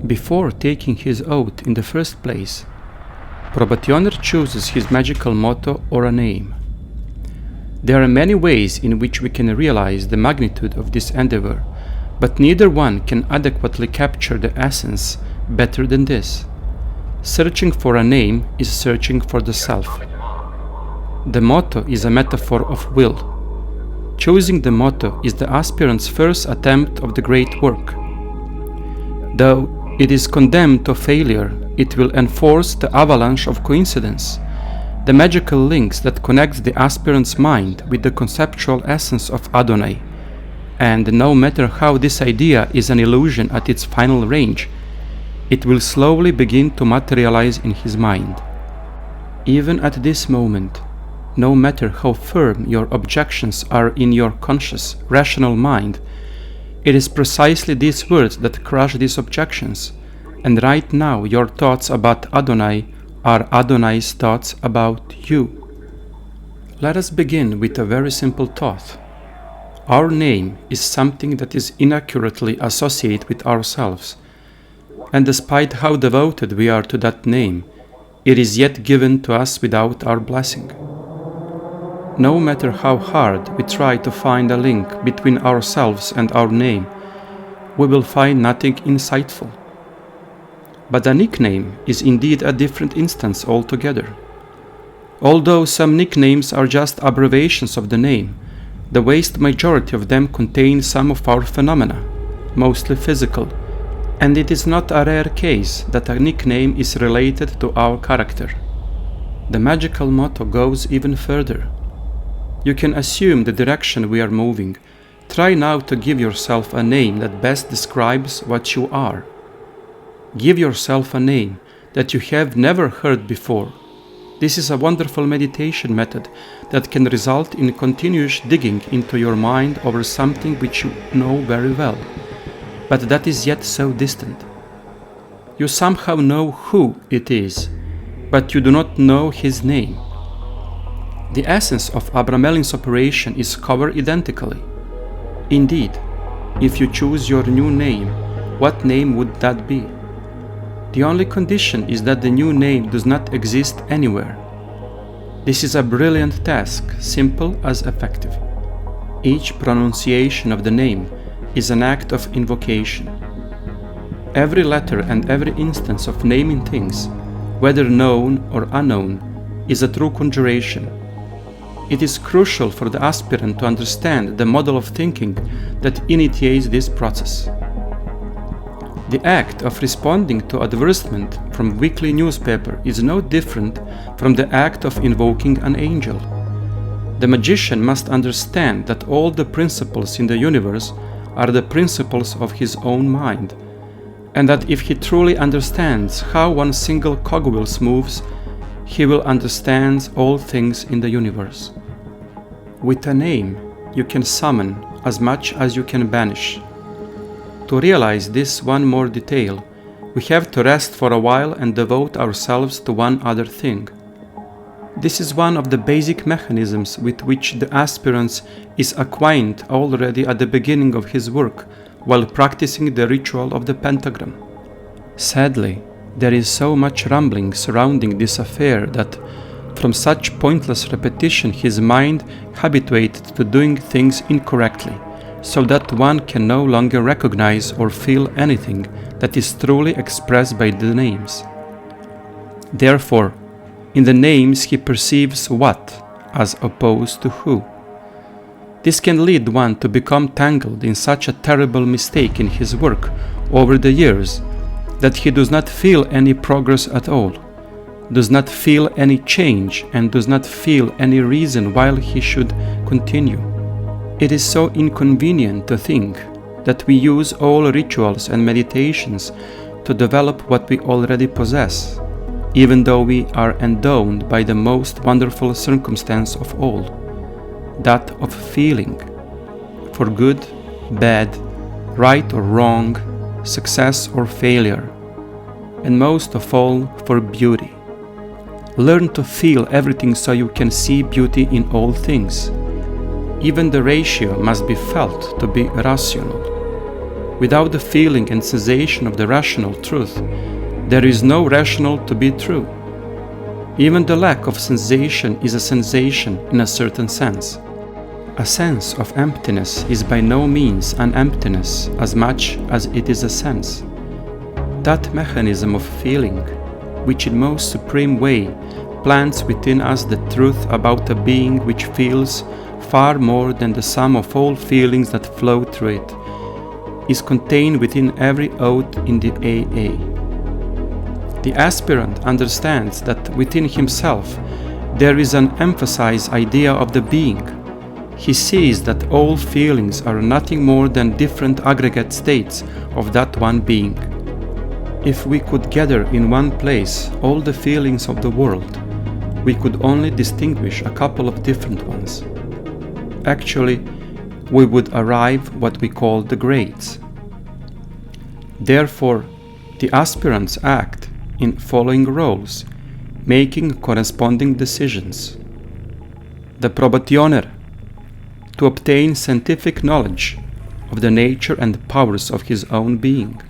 Before taking his oath in the first place, probationer chooses his magical motto or a name. There are many ways in which we can realize the magnitude of this endeavor, but neither one can adequately capture the essence better than this. Searching for a name is searching for the self. The motto is a metaphor of will. Choosing the motto is the aspirant's first attempt of the great work. Though it is condemned to failure, it will enforce the avalanche of coincidence, the magical links that connect the aspirant's mind with the conceptual essence of Adonai. And no matter how this idea is an illusion at its final range, it will slowly begin to materialize in his mind. Even at this moment, no matter how firm your objections are in your conscious, rational mind, it is precisely these words that crush these objections, and right now your thoughts about Adonai are Adonai's thoughts about you. Let us begin with a very simple thought. Our name is something that is inaccurately associated with ourselves, and despite how devoted we are to that name, it is yet given to us without our blessing. No matter how hard we try to find a link between ourselves and our name, we will find nothing insightful. But a nickname is indeed a different instance altogether. Although some nicknames are just abbreviations of the name, the vast majority of them contain some of our phenomena, mostly physical, and it is not a rare case that a nickname is related to our character. The magical motto goes even further. You can assume the direction we are moving. Try now to give yourself a name that best describes what you are. Give yourself a name that you have never heard before. This is a wonderful meditation method that can result in continuous digging into your mind over something which you know very well, but that is yet so distant. You somehow know who it is, but you do not know his name. The essence of Abramelin's operation is covered identically. Indeed, if you choose your new name, what name would that be? The only condition is that the new name does not exist anywhere. This is a brilliant task, simple as effective. Each pronunciation of the name is an act of invocation. Every letter and every instance of naming things, whether known or unknown, is a true conjuration. It is crucial for the aspirant to understand the model of thinking that initiates this process. The act of responding to advertisement from weekly newspaper is no different from the act of invoking an angel. The magician must understand that all the principles in the universe are the principles of his own mind, and that if he truly understands how one single cogwheel moves, he will understand all things in the universe. With a name, you can summon as much as you can banish. To realize this one more detail, we have to rest for a while and devote ourselves to one other thing. This is one of the basic mechanisms with which the aspirant is acquainted already at the beginning of his work while practicing the ritual of the pentagram. Sadly, there is so much rambling surrounding this affair that, from such pointless repetition, his mind habituated to doing things incorrectly, so that one can no longer recognize or feel anything that is truly expressed by the names. Therefore, in the names he perceives what, as opposed to who. This can lead one to become tangled in such a terrible mistake in his work over the years that he does not feel any progress at all, does not feel any change, and does not feel any reason why he should continue. It is so inconvenient to think that we use all rituals and meditations to develop what we already possess, even though we are endowed by the most wonderful circumstance of all, that of feeling, for good, bad, right or wrong, success or failure, and most of all for beauty. Learn to feel everything so you can see beauty in all things. Even the ratio must be felt to be rational. Without the feeling and sensation of the rational truth, there is no rational to be true. Even the lack of sensation is a sensation in a certain sense. A sense of emptiness is by no means an emptiness as much as it is a sense. That mechanism of feeling, which in most supreme way plants within us the truth about a being which feels far more than the sum of all feelings that flow through it, is contained within every oath in the AA. The aspirant understands that within himself there is an emphasized idea of the being. He sees that all feelings are nothing more than different aggregate states of that one being. If we could gather in one place all the feelings of the world, we could only distinguish a couple of different ones. Actually, we would arrive what we call the grades. Therefore, the aspirants act in following roles, making corresponding decisions. The probationer, to obtain scientific knowledge of the nature and powers of his own being.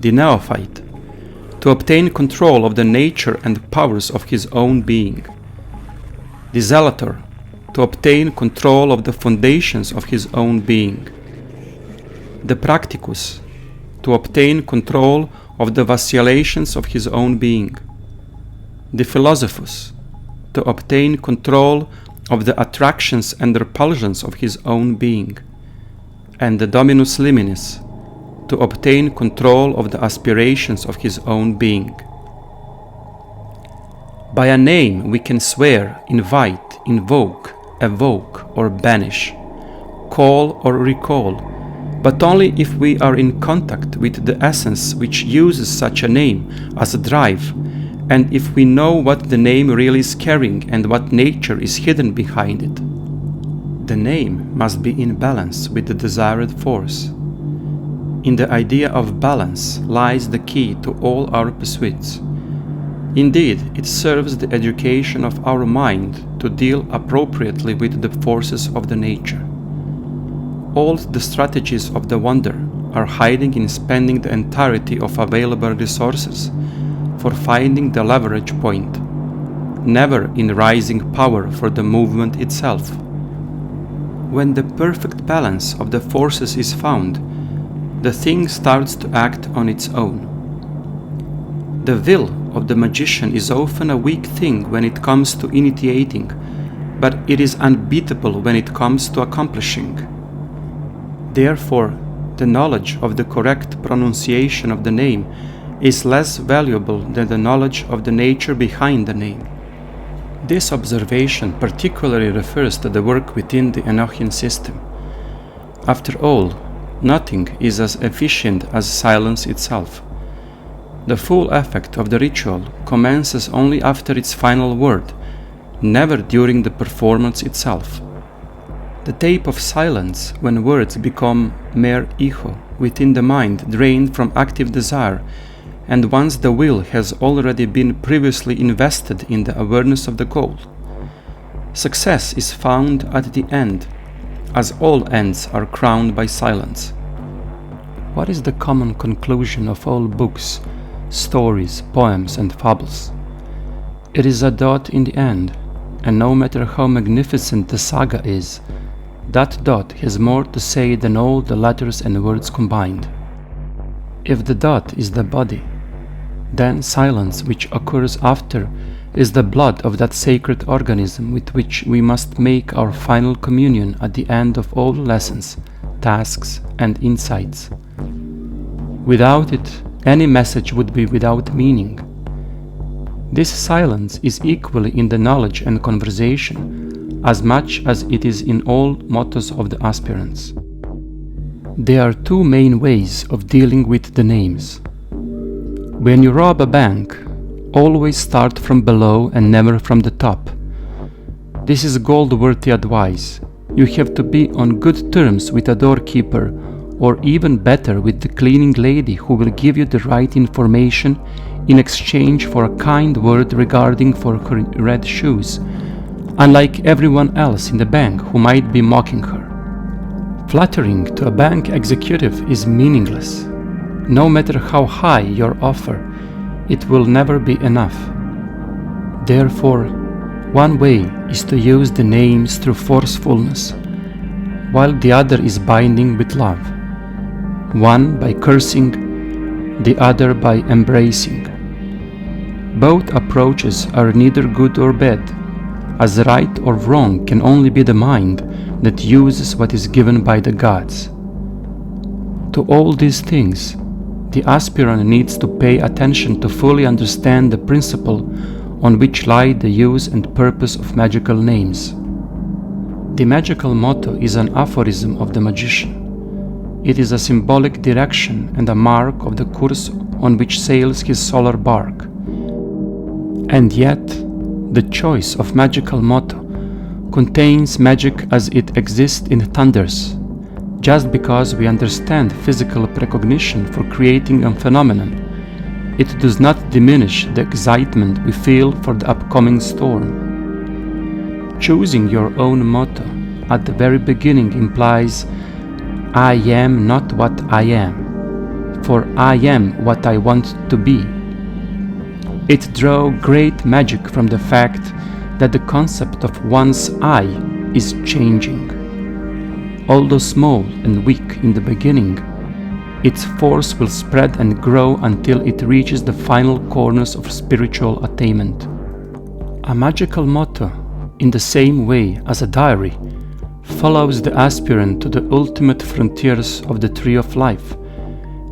The neophyte, to obtain control of the nature and powers of his own being. The zelator, to obtain control of the foundations of his own being. The practicus, to obtain control of the vacillations of his own being. The philosophus, to obtain control of the attractions and repulsions of his own being. And the dominus liminis, to obtain control of the aspirations of his own being. By a name we can swear, invite, invoke, evoke or banish, call or recall, but only if we are in contact with the essence which uses such a name as a drive, and if we know what the name really is carrying and what nature is hidden behind it. The name must be in balance with the desired force. In the idea of balance lies the key to all our pursuits. Indeed, it serves the education of our mind to deal appropriately with the forces of the nature. All the strategies of the wonder are hiding in spending the entirety of available resources for finding the leverage point, never in rising power for the movement itself. When the perfect balance of the forces is found, the thing starts to act on its own. The will of the magician is often a weak thing when it comes to initiating, but it is unbeatable when it comes to accomplishing. Therefore, the knowledge of the correct pronunciation of the name is less valuable than the knowledge of the nature behind the name. This observation particularly refers to the work within the Enochian system. After all, nothing is as efficient as silence itself. The full effect of the ritual commences only after its final word, never during the performance itself. The tape of silence, when words become mere echo within the mind drained from active desire, and once the will has already been previously invested in the awareness of the goal. Success is found at the end, as all ends are crowned by silence. What is the common conclusion of all books, stories, poems, and fables? It is a dot in the end, and no matter how magnificent the saga is, that dot has more to say than all the letters and words combined. If the dot is the body, then silence which occurs after is the blood of that sacred organism with which we must make our final communion at the end of all lessons, tasks, and insights. Without it, any message would be without meaning. This silence is equally in the knowledge and conversation, as much as it is in all mottos of the aspirants. There are two main ways of dealing with the names. When you rob a bank, always start from below and never from the top. This is gold-worthy advice. You have to be on good terms with a doorkeeper, or even better with the cleaning lady who will give you the right information in exchange for a kind word regarding for her red shoes, unlike everyone else in the bank who might be mocking her. Flattering to a bank executive is meaningless. No matter how high your offer, it will never be enough. Therefore, one way is to use the names through forcefulness, while the other is binding with love. One by cursing, the other by embracing. Both approaches are neither good or bad, as right or wrong can only be the mind that uses what is given by the gods. To all these things, the aspirant needs to pay attention to fully understand the principle on which lie the use and purpose of magical names. The magical motto is an aphorism of the magician. It is a symbolic direction and a mark of the course on which sails his solar bark. And yet, the choice of magical motto contains magic as it exists in thunders, just because we understand physical precognition for creating a phenomenon. It does not diminish the excitement we feel for the upcoming storm. Choosing your own motto at the very beginning implies, I am not what I am, for I am what I want to be. It draws great magic from the fact that the concept of one's I is changing. Although small and weak in the beginning, its force will spread and grow until it reaches the final corners of spiritual attainment. A magical motto, in the same way as a diary, follows the aspirant to the ultimate frontiers of the tree of life,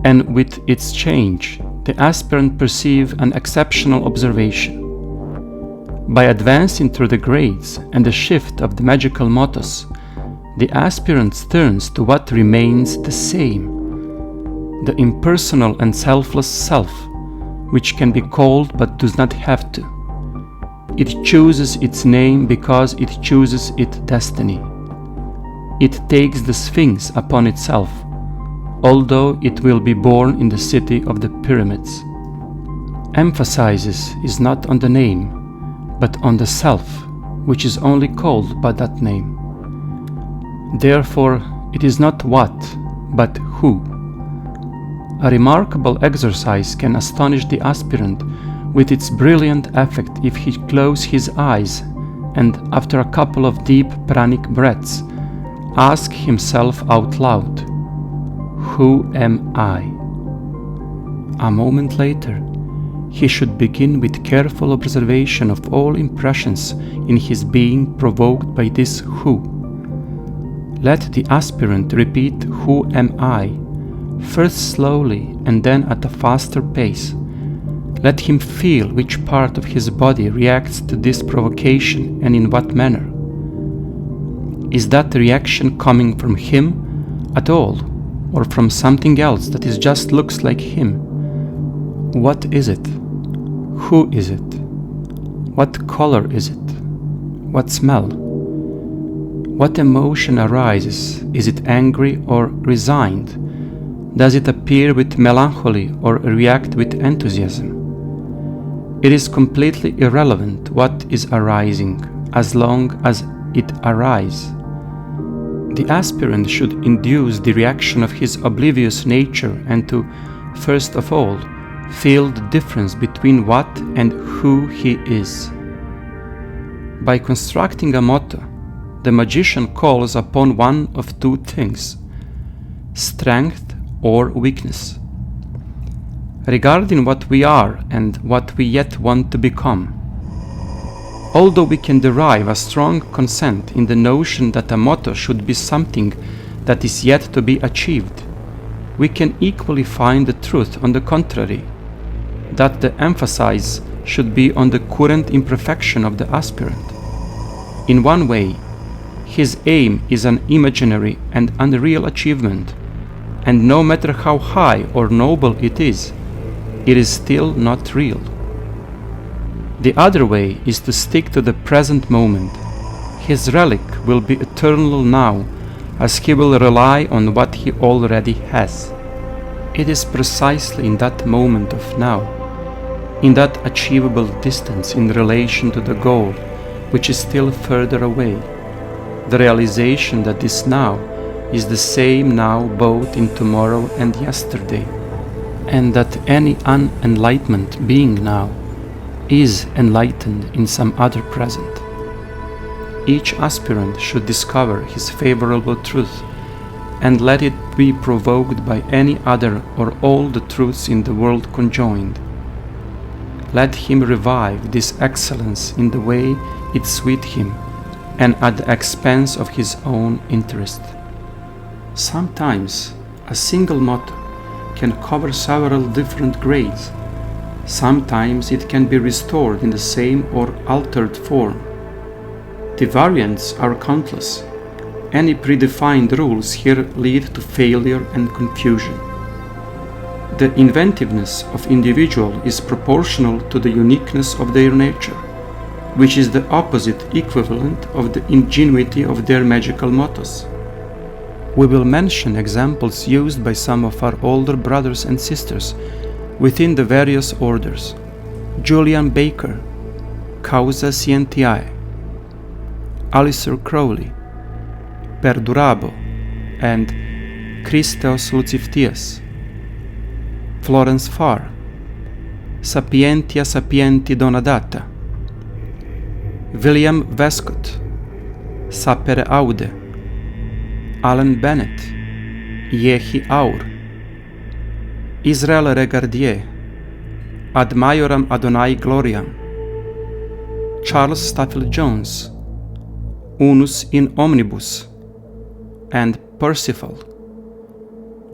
and with its change, the aspirant perceives an exceptional observation. By advancing through the grades and the shift of the magical mottos, the aspirant turns to what remains the same, the impersonal and selfless self, which can be called but does not have to. It chooses its name because it chooses its destiny. It takes the Sphinx upon itself, although it will be born in the city of the pyramids. Emphasis is not on the name, but on the self, which is only called by that name. Therefore, it is not what, but who. A remarkable exercise can astonish the aspirant with its brilliant effect if he closes his eyes and, after a couple of deep pranic breaths, ask himself out loud, "Who am I?" A moment later, he should begin with careful observation of all impressions in his being provoked by this who. Let the aspirant repeat "Who am I?" first slowly and then at a faster pace. Let him feel which part of his body reacts to this provocation and in what manner. Is that reaction coming from him at all, or from something else that is just looks like him? What is it? Who is it? What color is it? What smell? What emotion arises? Is it angry or resigned? Does it appear with melancholy or react with enthusiasm? It is completely irrelevant what is arising, as long as it arises. The aspirant should induce the reaction of his oblivious nature and to, first of all, feel the difference between what and who he is. By constructing a motto, the magician calls upon one of two things: strength or weakness, regarding what we are and what we yet want to become. Although we can derive a strong consent in the notion that a motto should be something that is yet to be achieved, we can equally find the truth on the contrary, that the emphasis should be on the current imperfection of the aspirant. In one way, his aim is an imaginary and unreal achievement, and no matter how high or noble it is still not real. The other way is to stick to the present moment. His relic will be eternal now, as he will rely on what he already has. It is precisely in that moment of now, in that achievable distance in relation to the goal, which is still further away, the realization that this now is the same now both in tomorrow and yesterday, and that any unenlightenment being now is enlightened in some other present. Each aspirant should discover his favorable truth, and let it be provoked by any other or all the truths in the world conjoined. Let him revive this excellence in the way it suit him, and at the expense of his own interest. Sometimes a single motto can cover several different grades. Sometimes it can be restored in the same or altered form. The variants are countless. Any predefined rules here lead to failure and confusion. The inventiveness of individual is proportional to the uniqueness of their nature, which is the opposite equivalent of the ingenuity of their magical mottos. We will mention examples used by some of our older brothers and sisters within the various orders: Julian Baker, Causa Scientiae, Aleister Crowley, Perdurabo, and Christos Luciftius, Florence Farr, Sapientia Sapienti Donadata, William Westcott, Sapere Aude, Alan Bennett, Yehi Aur, Israel Regardier, Ad Maioram Adonai Gloriam, Charles Staffel Jones, Unus in Omnibus, and Percival,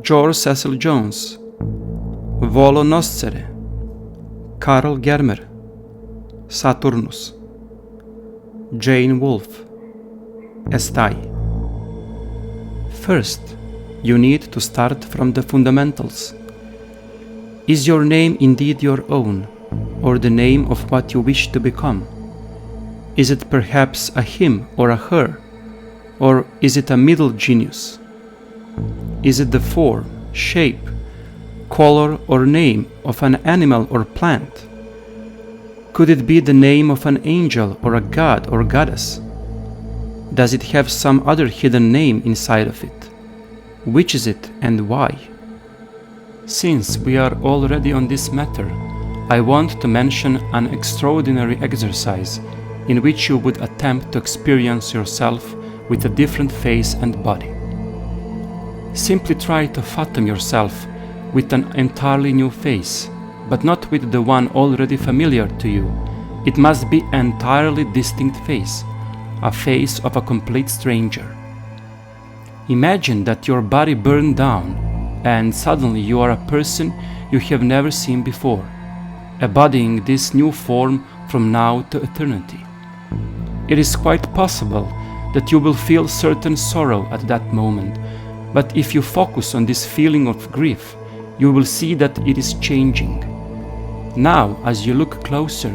George Cecil Jones, Volo Noscere, Karl Germer, Saturnus, Jane Wolfe, Estai. First, you need to start from the fundamentals. Is your name indeed your own, or the name of what you wish to become? Is it perhaps a him or a her, or is it a middle genius? Is it the form, shape, color, or name of an animal or plant? Could it be the name of an angel or a god or goddess? Does it have some other hidden name inside of it? Which is it and why? Since we are already on this matter, I want to mention an extraordinary exercise in which you would attempt to experience yourself with a different face and body. Simply try to fathom yourself with an entirely new face, but not with the one already familiar to you. It must be an entirely distinct face, a face of a complete stranger. Imagine that your body burned down, and suddenly you are a person you have never seen before, embodying this new form from now to eternity. It is quite possible that you will feel certain sorrow at that moment, but if you focus on this feeling of grief, you will see that it is changing. Now, as you look closer,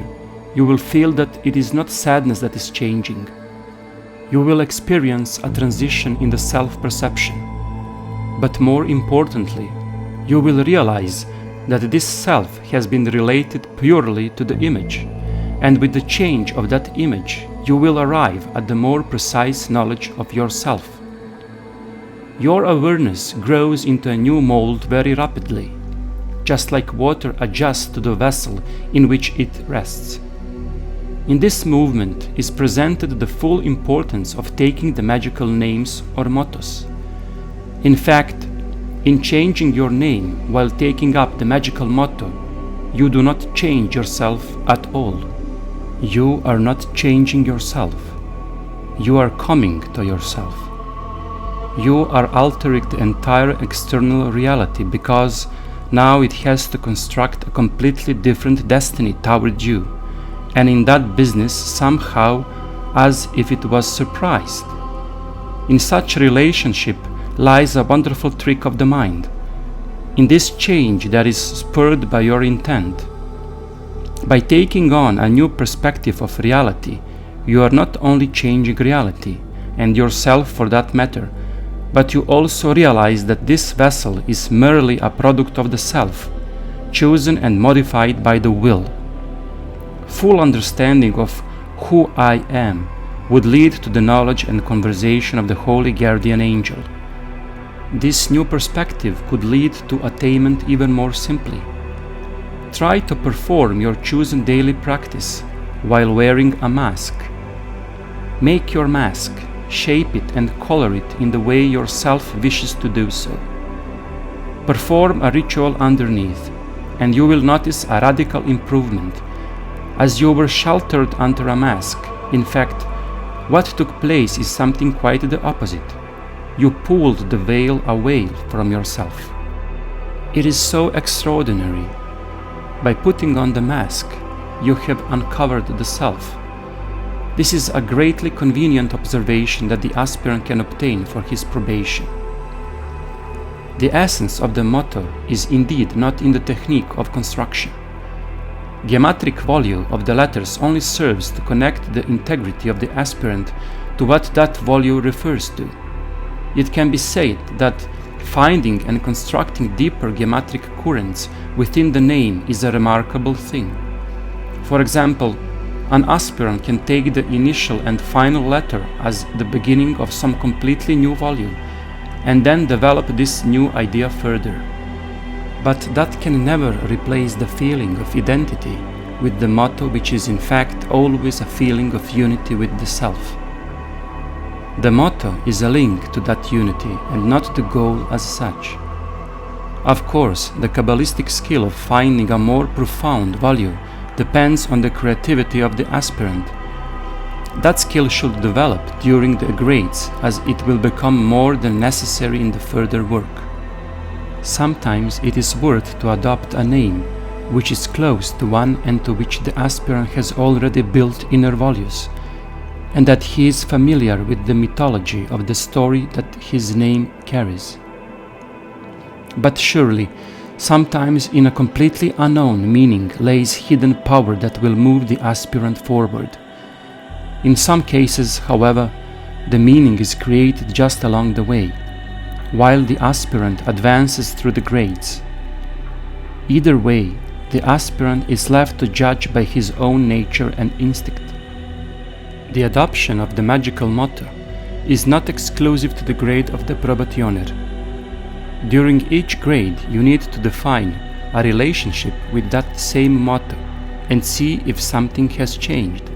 you will feel that it is not sadness that is changing. You will experience a transition in the self-perception. But more importantly, you will realize that this self has been related purely to the image, and with the change of that image, you will arrive at the more precise knowledge of yourself. Your awareness grows into a new mold very rapidly, just like water adjusts to the vessel in which it rests. In this movement is presented the full importance of taking the magical names or mottos. In fact, in changing your name while taking up the magical motto, you do not change yourself at all. You are not changing yourself. You are coming to yourself. You are altering the entire external reality because now it has to construct a completely different destiny toward you, and in that business somehow as if it was surprised. In such relationship lies a wonderful trick of the mind. In this change that is spurred by your intent. By taking on a new perspective of reality, you are not only changing reality, and yourself for that matter, but you also realize that this vessel is merely a product of the self, chosen and modified by the will. Full understanding of who I am would lead to the knowledge and conversation of the Holy Guardian Angel. This new perspective could lead to attainment even more simply. Try to perform your chosen daily practice while wearing a mask. Make your mask, shape it and color it in the way your self wishes to do so. Perform a ritual underneath, and you will notice a radical improvement, as you were sheltered under a mask. In fact, what took place is something quite the opposite. You pulled the veil away from yourself. It is so extraordinary. By putting on the mask, you have uncovered the self. This is a greatly convenient observation that the aspirant can obtain for his probation. The essence of the motto is indeed not in the technique of construction. Geometric value of the letters only serves to connect the integrity of the aspirant to what that value refers to. It can be said that finding and constructing deeper geometric currents within the name is a remarkable thing. For example, an aspirant can take the initial and final letter as the beginning of some completely new value, and then develop this new idea further. But that can never replace the feeling of identity with the motto, which is in fact always a feeling of unity with the self. The motto is a link to that unity and not the goal as such. Of course, the Kabbalistic skill of finding a more profound value depends on the creativity of the aspirant. That skill should develop during the grades, as it will become more than necessary in the further work. Sometimes it is worth to adopt a name which is close to one and to which the aspirant has already built inner values, and that he is familiar with the mythology of the story that his name carries. But surely, sometimes in a completely unknown meaning lays hidden power that will move the aspirant forward. In some cases, however, the meaning is created just along the way, while the aspirant advances through the grades. Either way, the aspirant is left to judge by his own nature and instinct. The adoption of the magical motto is not exclusive to the grade of the probationer. During each grade, you need to define a relationship with that same motto and see if something has changed,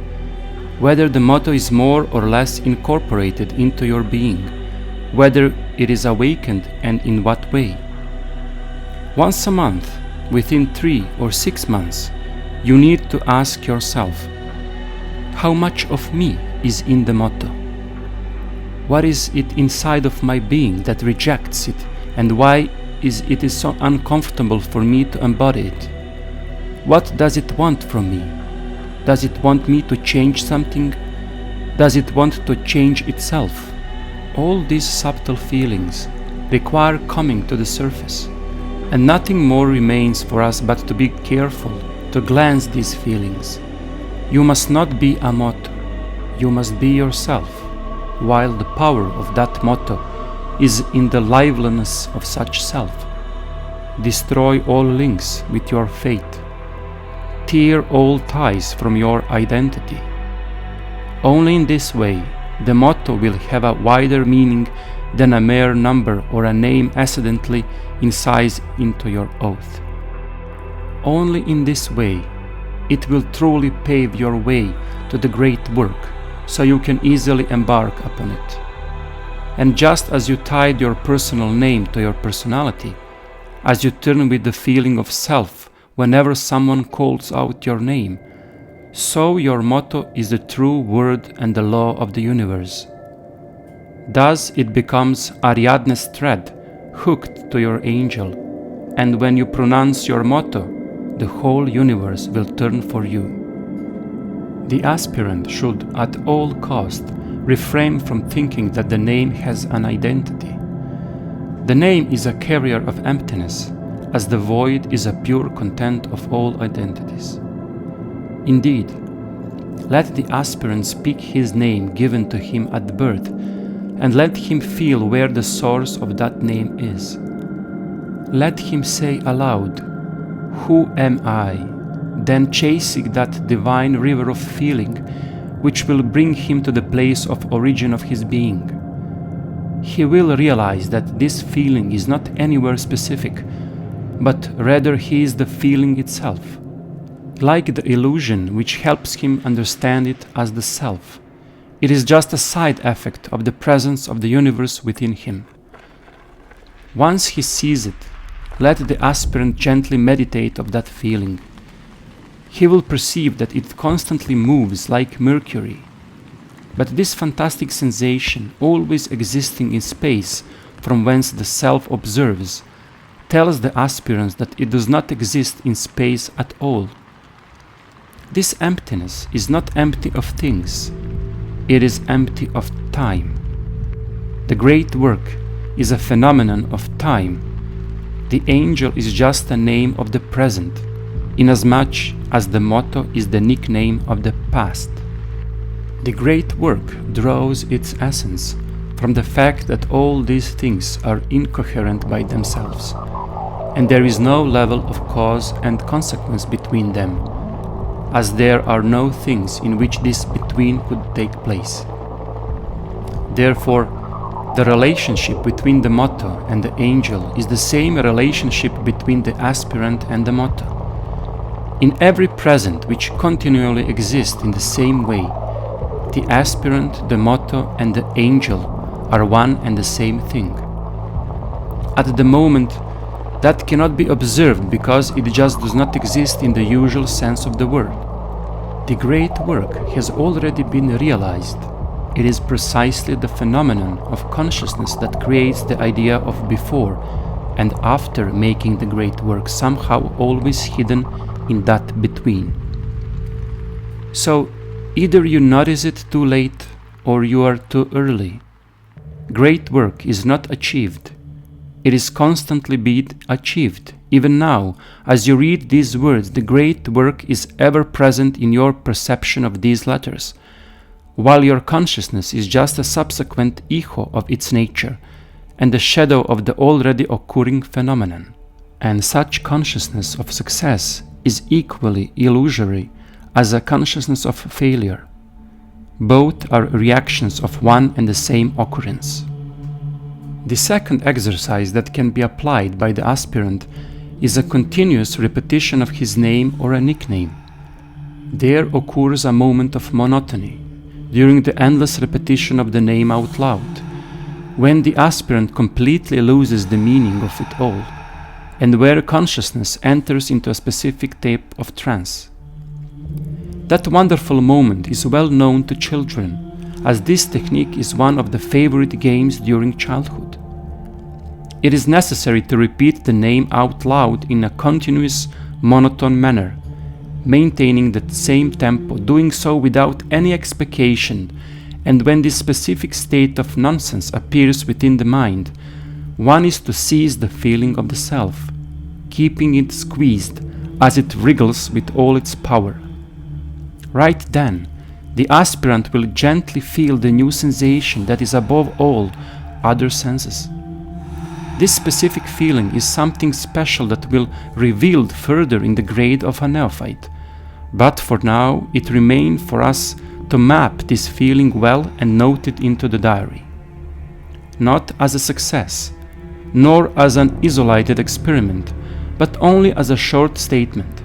whether the motto is more or less incorporated into your being, whether it is awakened and in what way. Once a month, within 3 or 6 months, you need to ask yourself, how much of me is in the motto? What is it inside of my being that rejects it, and why is it so uncomfortable for me to embody it? What does it want from me? Does it want me to change something? Does it want to change itself? All these subtle feelings require coming to the surface, and nothing more remains for us but to be careful to glance these feelings. You must not be a motto, you must be yourself, while the power of that motto is in the liveliness of such self. Destroy all links with your fate. Tear all ties from your identity. Only in this way the motto will have a wider meaning than a mere number or a name accidentally incised into your oath. Only in this way it will truly pave your way to the great work, so you can easily embark upon it. And just as you tied your personal name to your personality, as you turn with the feeling of self whenever someone calls out your name, so your motto is the true word and the law of the universe. Thus it becomes Ariadne's thread hooked to your angel, and when you pronounce your motto, the whole universe will turn for you. The aspirant should at all cost refrain from thinking that the name has an identity. The name is a carrier of emptiness, as the void is a pure content of all identities. Indeed, let the aspirant speak his name given to him at birth, and let him feel where the source of that name is. Let him say aloud, "Who am I?" then chasing that divine river of feeling which will bring him to the place of origin of his being. he will realize that this feeling is not anywhere specific, but rather he is the feeling itself, like the illusion which helps him understand it as the self. It is just a side effect of the presence of the universe within him. Once he sees it, let the aspirant gently meditate of that feeling. He will perceive that it constantly moves like Mercury. But this fantastic sensation, always existing in space from whence the self observes, tells the aspirant that it does not exist in space at all. This emptiness is not empty of things, it is empty of time. The great work is a phenomenon of time. The angel is just a name of the present, inasmuch as the motto is the nickname of the past. The great work draws its essence from the fact that all these things are incoherent by themselves, and there is no level of cause and consequence between them, as there are no things in which this between could take place. Therefore, the relationship between the motto and the angel is the same relationship between the aspirant and the motto. In every present which continually exists in the same way, the aspirant, the motto, and the angel are one and the same thing. At the moment, that cannot be observed because it just does not exist in the usual sense of the word. The great work has already been realized. It is precisely the phenomenon of consciousness that creates the idea of before and after making the great work, somehow always hidden in that between. So, either you notice it too late or you are too early. Great work is not achieved. It is constantly being achieved. Even now, as you read these words, the great work is ever present in your perception of these letters, while your consciousness is just a subsequent echo of its nature and the shadow of the already occurring phenomenon. And such consciousness of success is equally illusory as a consciousness of failure. Both are reactions of one and the same occurrence. The second exercise that can be applied by the aspirant is a continuous repetition of his name or a nickname. There occurs a moment of monotony during the endless repetition of the name out loud, when the aspirant completely loses the meaning of it all, and where consciousness enters into a specific state of trance. That wonderful moment is well known to children, as this technique is one of the favorite games during childhood. It is necessary to repeat the name out loud in a continuous, monotone manner, maintaining the same tempo, doing so without any expectation, and when this specific state of nonsense appears within the mind, one is to seize the feeling of the self, keeping it squeezed as it wriggles with all its power. Right then, the aspirant will gently feel the new sensation that is above all other senses. This specific feeling is something special that will be revealed further in the grade of a neophyte, but for now it remains for us to map this feeling well and note it into the diary. Not as a success, nor as an isolated experiment, but only as a short statement.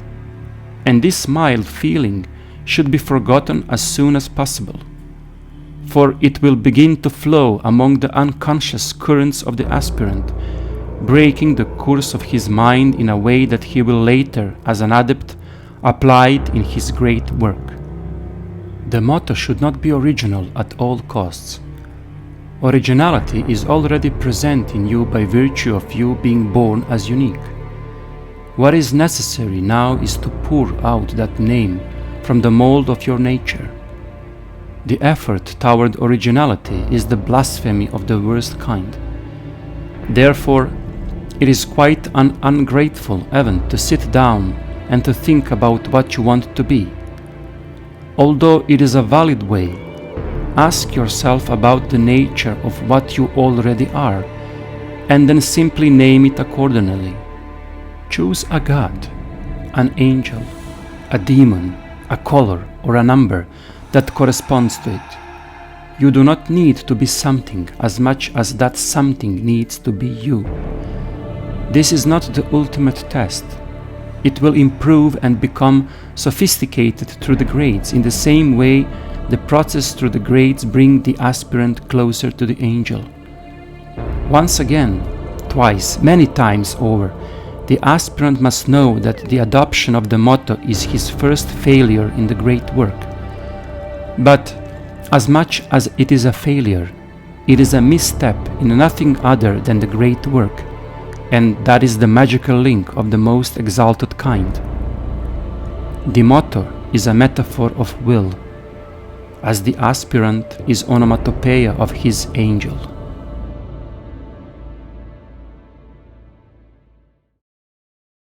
And this mild feeling should be forgotten as soon as possible, for it will begin to flow among the unconscious currents of the aspirant, breaking the course of his mind in a way that he will later, as an adept, apply it in his great work. The motto should not be original at all costs. Originality is already present in you by virtue of you being born as unique. What is necessary now is to pour out that name from the mold of your nature. The effort toward originality is the blasphemy of the worst kind. Therefore, it is quite an ungrateful event to sit down and to think about what you want to be. Although it is a valid way, ask yourself about the nature of what you already are, and then simply name it accordingly. Choose a god, an angel, a demon, a color, or a number that corresponds to it. You do not need to be something as much as that something needs to be you. This is not the ultimate test. It will improve and become sophisticated through the grades, in the same way the process through the grades bring the aspirant closer to the angel. Once again, twice, many times over, the aspirant must know that the adoption of the motto is his first failure in the great work. But as much as it is a failure, it is a misstep in nothing other than the great work, and that is the magical link of the most exalted kind. The motto is a metaphor of will, as the aspirant is onomatopoeia of his angel.